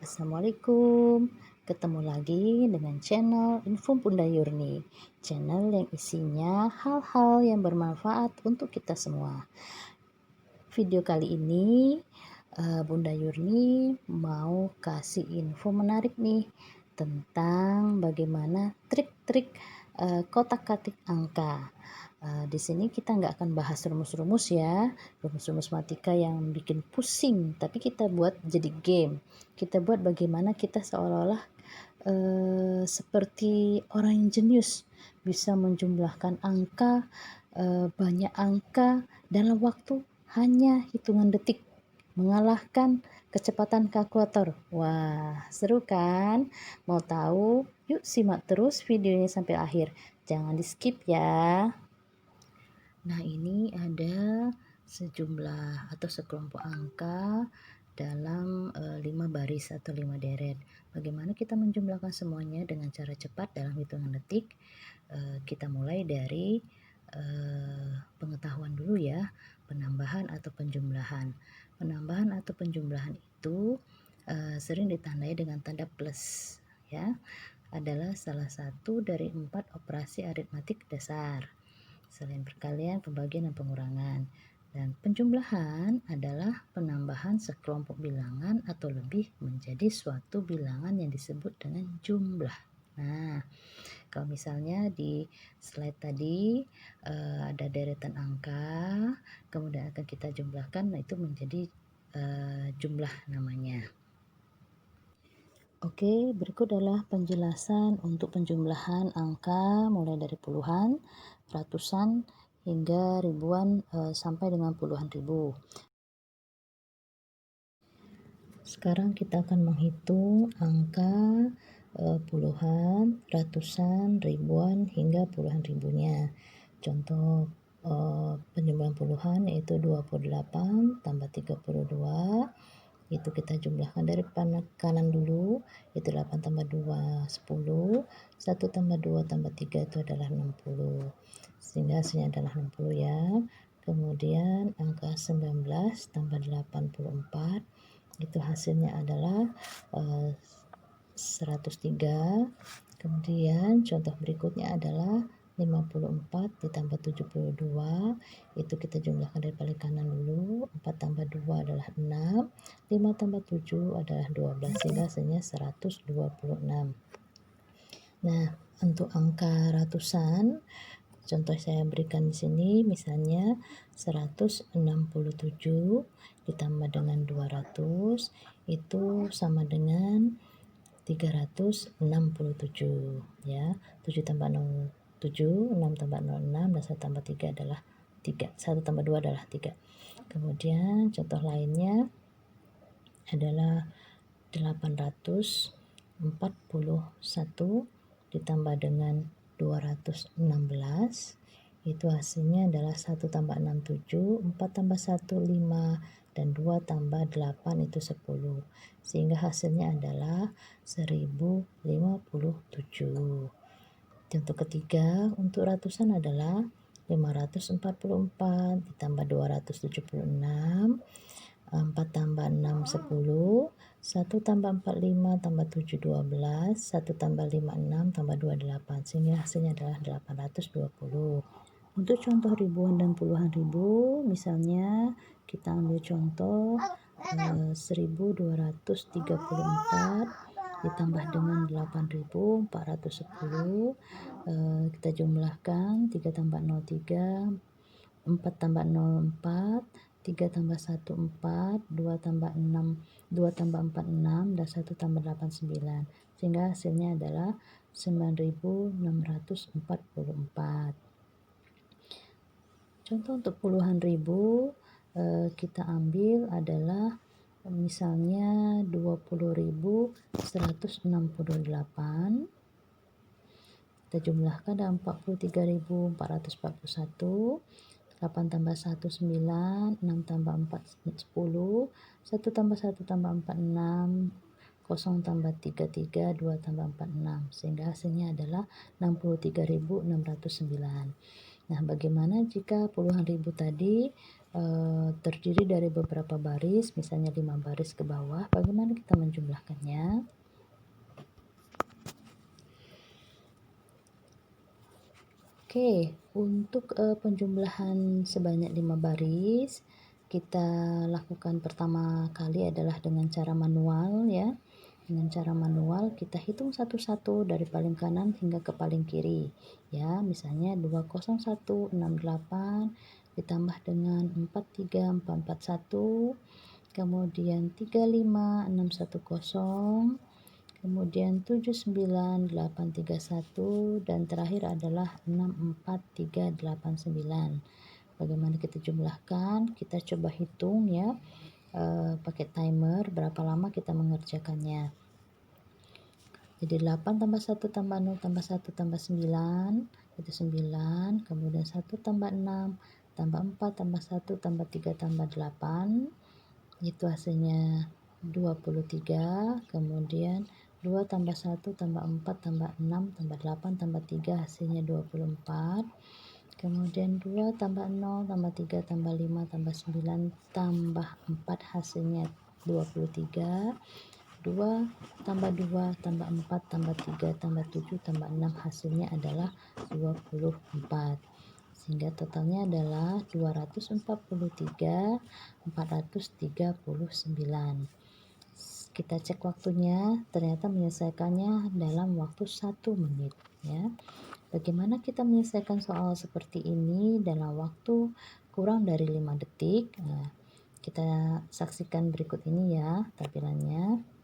Assalamualaikum, ketemu lagi dengan channel Info Bunda Yurni, channel yang isinya hal-hal yang bermanfaat untuk kita semua. Video kali ini Bunda Yurni mau kasih info menarik nih tentang bagaimana trik-trik kotak-katik angka. Di sini kita nggak akan bahas rumus-rumus ya, rumus-rumus matika yang bikin pusing, tapi kita buat jadi game. Kita buat bagaimana kita seolah-olah seperti orang yang jenius, bisa menjumlahkan angka, banyak angka dalam waktu hanya hitungan detik, mengalahkan kecepatan kalkulator. Wah, seru kan? Mau tahu? Yuk simak terus videonya sampai akhir. Jangan di-skip ya. Nah, ini ada sejumlah atau sekelompok angka dalam 5 baris atau 5 deret. Bagaimana kita menjumlahkan semuanya dengan cara cepat dalam hitungan detik? Kita mulai dari pengetahuan dulu ya, penambahan atau penjumlahan. Penambahan atau penjumlahan itu sering ditandai dengan tanda plus ya, adalah salah satu dari 4 operasi aritmatik dasar. Selain perkalian, pembagian, dan pengurangan. Dan penjumlahan adalah penambahan sekelompok bilangan atau lebih menjadi suatu bilangan yang disebut dengan jumlah. Nah, kalau misalnya di slide tadi ada deretan angka, kemudian akan kita jumlahkan, nah itu menjadi jumlah namanya. Oke, berikut adalah penjelasan untuk penjumlahan angka mulai dari puluhan, ratusan, hingga ribuan sampai dengan puluhan ribu. Sekarang kita akan menghitung angka puluhan, ratusan, ribuan, hingga puluhan ribunya. Contoh penjumlahan puluhan yaitu 28 tambah 32. Itu kita jumlahkan dari kanan dulu, itu 8 tambah 2 10, 1 tambah 2 tambah 3 itu adalah 60, sehingga hasilnya adalah 60 ya. Kemudian angka 19 tambah 84 itu hasilnya adalah 103. Kemudian contoh berikutnya adalah 54 ditambah 72, itu kita jumlahkan dari paling kanan dulu. 4 tambah 2 adalah 6, 5 tambah 7 adalah 12, sehingga hasilnya 126. Nah, untuk angka ratusan, contoh saya berikan di sini, misalnya 167 ditambah dengan 200 itu sama dengan 367 ya. 7 tambah 0 7, 6 tambah 0 6, dan 1 tambah 3 adalah 3. 1 tambah 2 adalah 3. Kemudian contoh lainnya adalah 841 ditambah dengan 216, itu hasilnya adalah 1 tambah 6 7, 4 tambah 1 5, dan 2 tambah 8 itu 10, sehingga hasilnya adalah 1057. Contoh ketiga untuk ratusan adalah 544 ditambah 276, 4 tambah 6 10, 1 tambah 4 5 tambah 7 12, 1 tambah 5 6 tambah 2 8, sehingga hasilnya adalah 820. Untuk contoh ribuan dan puluhan ribu, misalnya kita ambil contoh 1234 ditambah dengan 8410, kita jumlahkan 3 tambah 0 3, 4 tambah 0 4, 3 tambah 1 4, 2 tambah 6, 2 tambah 4 6, dan 1 tambah 8 9, sehingga hasilnya adalah 9644. Contoh untuk puluhan ribu, kita ambil adalah misalnya 20.168, kita jumlahkan dalam 43.441, 8 tambah 1 9, 6 tambah 4 10, 1 tambah 1 tambah 4 6, 0 tambah 3 3, 2 tambah 4 6, sehingga hasilnya adalah 63.609. Nah, bagaimana jika puluhan ribu tadi terdiri dari beberapa baris, misalnya 5 baris ke bawah, bagaimana kita menjumlahkannya? Oke, untuk penjumlahan sebanyak 5 baris, kita lakukan pertama kali adalah dengan cara manual ya. Dengan cara manual kita hitung satu-satu dari paling kanan hingga ke paling kiri ya. Misalnya 20168 ditambah dengan 43441, kemudian 35610, kemudian 79831, dan terakhir adalah 64389. Bagaimana kita jumlahkan? Kita coba hitung ya, pakai timer berapa lama kita mengerjakannya. Jadi 8 tambah 1 tambah 0 tambah 1 tambah 9 itu 9, kemudian 1 tambah 6 tambah 4 tambah 1 tambah 3 tambah 8 itu hasilnya 23, kemudian 2 tambah 1 tambah 4 tambah 6 tambah 8 tambah 3 hasilnya 24, kemudian 2 tambah 0 tambah 3 tambah 5 tambah 9 tambah 4 hasilnya 23, 2 tambah 2 tambah 4 tambah 3 tambah 7 tambah 6 hasilnya adalah 24, sehingga totalnya adalah 243.439. Kita cek waktunya, ternyata menyelesaikannya dalam waktu 1 menit ya. Bagaimana kita menyelesaikan soal seperti ini dalam waktu kurang dari 5 detik? Nah, kita saksikan berikut ini ya tampilannya.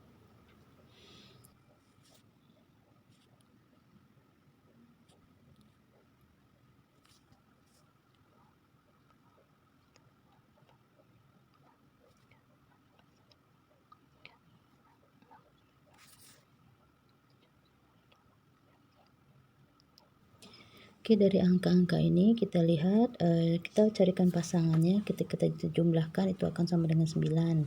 Oke, dari angka-angka ini kita lihat, kita carikan pasangannya, ketika kita jumlahkan itu akan sama dengan 9.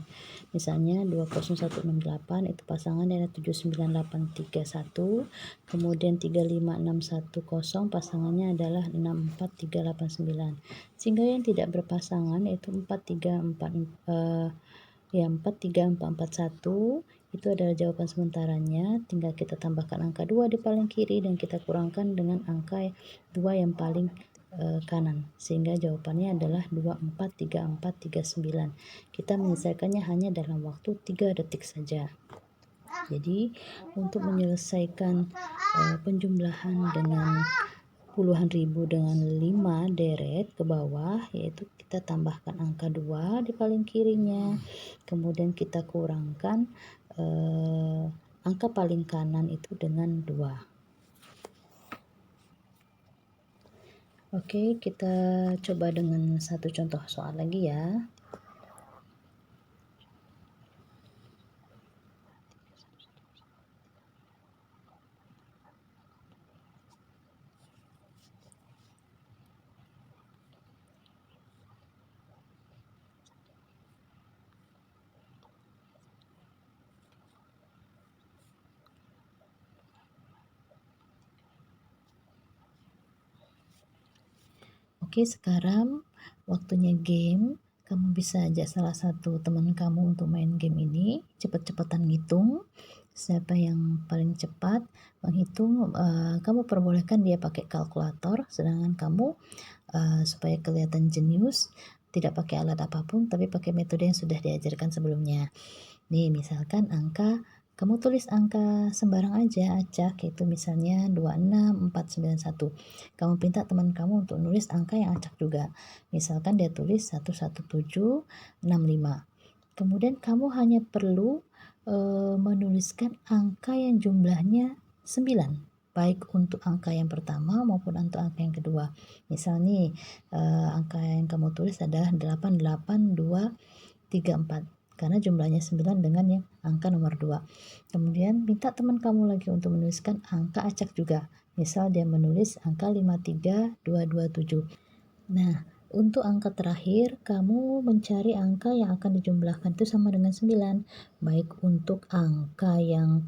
Misalnya 20168 itu pasangannya adalah 79831, kemudian 35610 pasangannya adalah 64389. Sehingga yang tidak berpasangan yaitu 43441 itu adalah jawaban sementaranya. Tinggal kita tambahkan angka 2 di paling kiri dan kita kurangkan dengan angka 2 yang paling kanan, sehingga jawabannya adalah 243439. Kita menyelesaikannya hanya dalam waktu 3 detik saja. Jadi untuk menyelesaikan penjumlahan dengan puluhan ribu dengan 5 deret ke bawah, yaitu kita tambahkan angka 2 di paling kirinya, kemudian kita kurangkan angka paling kanan itu dengan 2. Oke, kita coba dengan satu contoh soal lagi ya. Oke, sekarang waktunya game. Kamu bisa ajak salah satu teman kamu untuk main game ini. Cepat-cepatan ngitung. Siapa yang paling cepat menghitung, kamu perbolehkan dia pakai kalkulator, sedangkan kamu supaya kelihatan jenius tidak pakai alat apapun tapi pakai metode yang sudah diajarkan sebelumnya. Nih, misalkan kamu tulis angka sembarang aja, acak, yaitu misalnya 26491. Kamu minta teman kamu untuk nulis angka yang acak juga. Misalkan dia tulis 11765. Kemudian kamu hanya perlu menuliskan angka yang jumlahnya 9, baik untuk angka yang pertama maupun untuk angka yang kedua. Misal nih, angka yang kamu tulis adalah 88234 karena jumlahnya 9 dengan yang angka nomor 2. Kemudian minta teman kamu lagi untuk menuliskan angka acak juga. Misal dia menulis angka 53227. Nah, untuk angka terakhir kamu mencari angka yang akan dijumlahkan itu sama dengan 9, baik untuk angka yang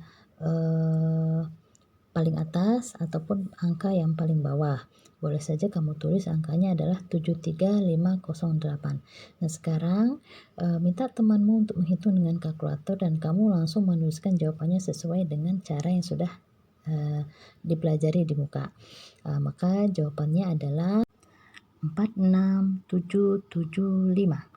paling atas ataupun angka yang paling bawah. Boleh saja kamu tulis angkanya adalah 73508. Nah sekarang minta temanmu untuk menghitung dengan kalkulator dan kamu langsung menuliskan jawabannya sesuai dengan cara yang sudah dipelajari di muka. Maka jawabannya adalah 46775.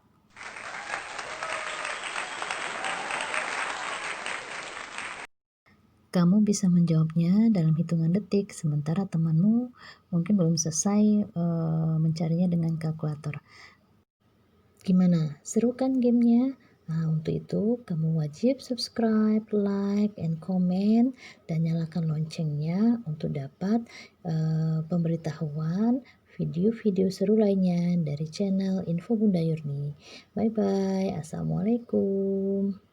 Kamu bisa menjawabnya dalam hitungan detik, sementara temanmu mungkin belum selesai mencarinya dengan kalkulator. Gimana? Seru kan gamenya? Nah, untuk itu kamu wajib subscribe, like, and comment, dan nyalakan loncengnya untuk dapat pemberitahuan video-video seru lainnya dari channel Info Bunda Yurni. Bye-bye. Assalamualaikum.